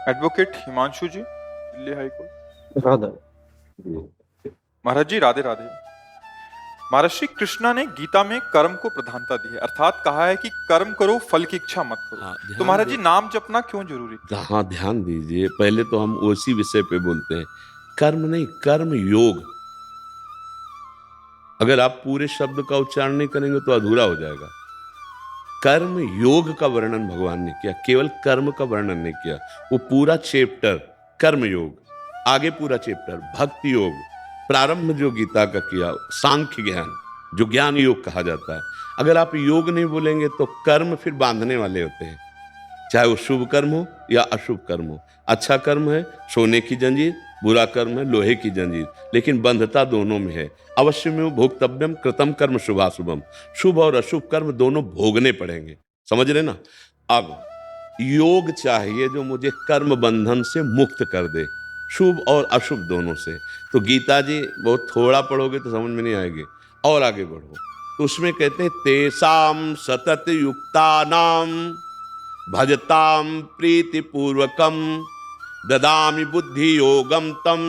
Advocate Himanshu जी, Delhi high court. Radha ji. महाराज जी राधे राधे। महाराज श्री कृष्णा ने गीता में कर्म को प्रधानता दी है, अर्थात कहा है कि कर्म करो, फल की इच्छा मत करो। हाँ, तो ध्यान महाराज जी दे। नाम जपना क्यों जरूरी है? हाँ, ध्यान दीजिए। पहले तो हम उसी विषय पे बोलते हैं। कर्म नहीं, कर्म योग। अगर आप पूरे शब्द का उच्चारण नहीं करेंगे तो अधूरा हो जाएगा। कर्म योग का वर्णन भगवान ने किया, केवल कर्म का वर्णन नहीं किया। वो पूरा चैप्टर कर्म योग, आगे पूरा चैप्टर भक्ति योग, प्रारंभ जो गीता का किया सांख्य ज्ञान, जो ज्ञान योग कहा जाता है। अगर आप योग नहीं बोलेंगे तो कर्म फिर बांधने वाले होते हैं, चाहे वो शुभ कर्म हो या अशुभ कर्म हो। अच्छा कर्म है सोने की जंजीर, बुरा कर्म है लोहे की जंजीर, लेकिन बंधता दोनों में है। अवश्य में भोक्तव्यम कृतम कर्म शुभाशुभम। शुभ और अशुभ कर्म दोनों भोगने पड़ेंगे, समझ रहे ना। अब योग चाहिए जो मुझे कर्म बंधन से मुक्त कर दे, शुभ और अशुभ दोनों से। तो गीता जी बहुत थोड़ा पढ़ोगे तो समझ में नहीं आएगी, और आगे बढ़ो तो उसमें कहते हैं तेसाम सतत युक्ता नाम भजताम प्रीतिपूर्वकम ददामि बुद्धि योगम तम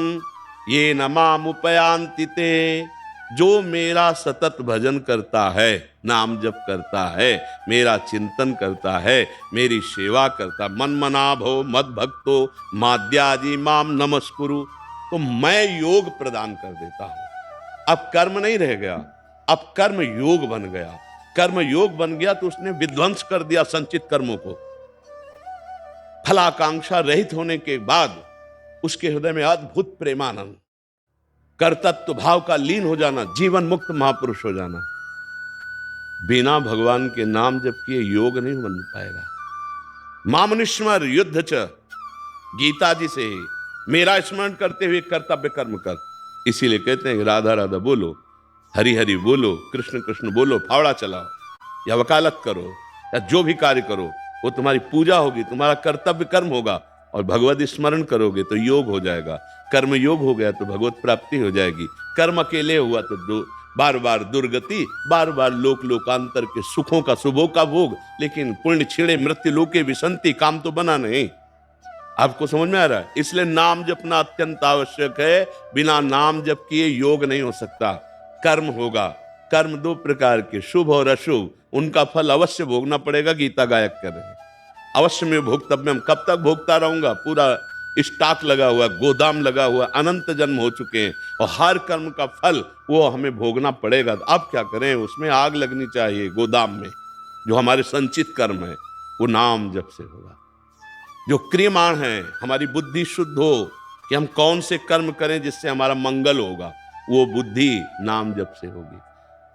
ये न मामुपयांति ते। जो मेरा सतत भजन करता है, नाम जप करता है, मेरा चिंतन करता है, मेरी सेवा करता, मन मना भो मद भक्तो माद्याजी माम नमस्कुरु, तो मैं योग प्रदान कर देता हूं। अब कर्म नहीं रह गया, अब कर्म योग बन गया। कर्म योग बन गया तो उसने विध्वंस कर दिया संचित कर्मों को। फलाकांक्षा रहित होने के बाद उसके हृदय में अद्भुत प्रेमानंद, कर्तृत्व भाव का लीन हो जाना, जीवन मुक्त महापुरुष हो जाना। बिना भगवान के नाम जप किए योग नहीं बन पाएगा। मामनिस्मर युद्ध च, गीता जी से ही मेरा स्मरण करते हुए कर्तव्य कर्म कर। इसीलिए कहते हैं राधा राधा बोलो, हरि हरि बोलो, कृष्ण कृष्ण बोलो, फावड़ा चलाओ या वकालत करो या जो भी कार्य करो, वो तुम्हारी पूजा होगी, तुम्हारा कर्तव्य कर्म होगा। और भगवत स्मरण करोगे तो योग हो जाएगा। कर्म योग हो गया तो भगवत प्राप्ति हो जाएगी। कर्म अकेले हुआ तो बार बार दुर्गति, बार बार लोक लोकांतर के सुखों का शुभों का भोग, लेकिन पुण्य छिड़े मृत्यु लोके विसंति, काम तो बना नहीं। आपको समझ में आ रहा है? इसलिए नाम जपना अत्यंत आवश्यक है। बिना नाम जप किए योग नहीं हो सकता। कर्म होगा, कर्म दो प्रकार के, शुभ और अशुभ, उनका फल अवश्य भोगना पड़ेगा। गीता गायक कर रहे हैं अवश्य में भोक्तव्यम। कब तक भोगता रहूंगा? पूरा स्टॉक लगा हुआ, गोदाम लगा हुआ, अनंत जन्म हो चुके हैं और हर कर्म का फल वो हमें भोगना पड़ेगा। तो अब क्या करें? उसमें आग लगनी चाहिए गोदाम में। जो हमारे संचित कर्म है वो नाम जप से होगा। जो क्रियमाण है, हमारी बुद्धि शुद्ध हो कि हम कौन से कर्म करें जिससे हमारा मंगल होगा, वो बुद्धि नाम जप से होगी।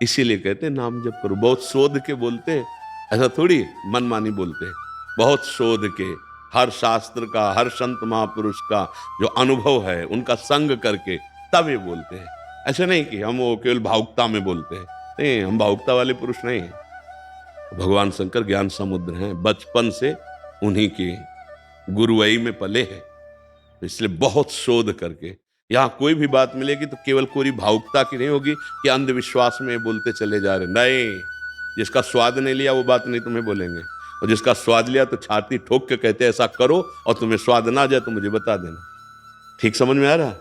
इसीलिए कहते हैं नाम जप करो। बहुत शोध के बोलते हैं, ऐसा थोड़ी मनमानी बोलते हैं। बहुत शोध के, हर शास्त्र का, हर संत महापुरुष का जो अनुभव है उनका संग करके तब ये बोलते हैं। ऐसे नहीं कि हम वो केवल भावुकता में बोलते हैं। नहीं, हम भावुकता वाले पुरुष नहीं हैं। भगवान शंकर ज्ञान समुद्र हैं, बचपन से उन्हीं की गुरुवई में पले हैं। तो इसलिए बहुत शोध करके यहाँ कोई भी बात मिलेगी तो केवल कोई भावुकता की नहीं होगी कि अंधविश्वास में बोलते चले जा रहे। नहीं, जिसका स्वाद नहीं लिया वो बात नहीं तुम्हें बोलेंगे, और जिसका स्वाद लिया तो छाती ठोक के कहते ऐसा करो, और तुम्हें स्वाद ना जाए तो मुझे बता देना। ठीक समझ में आ रहा?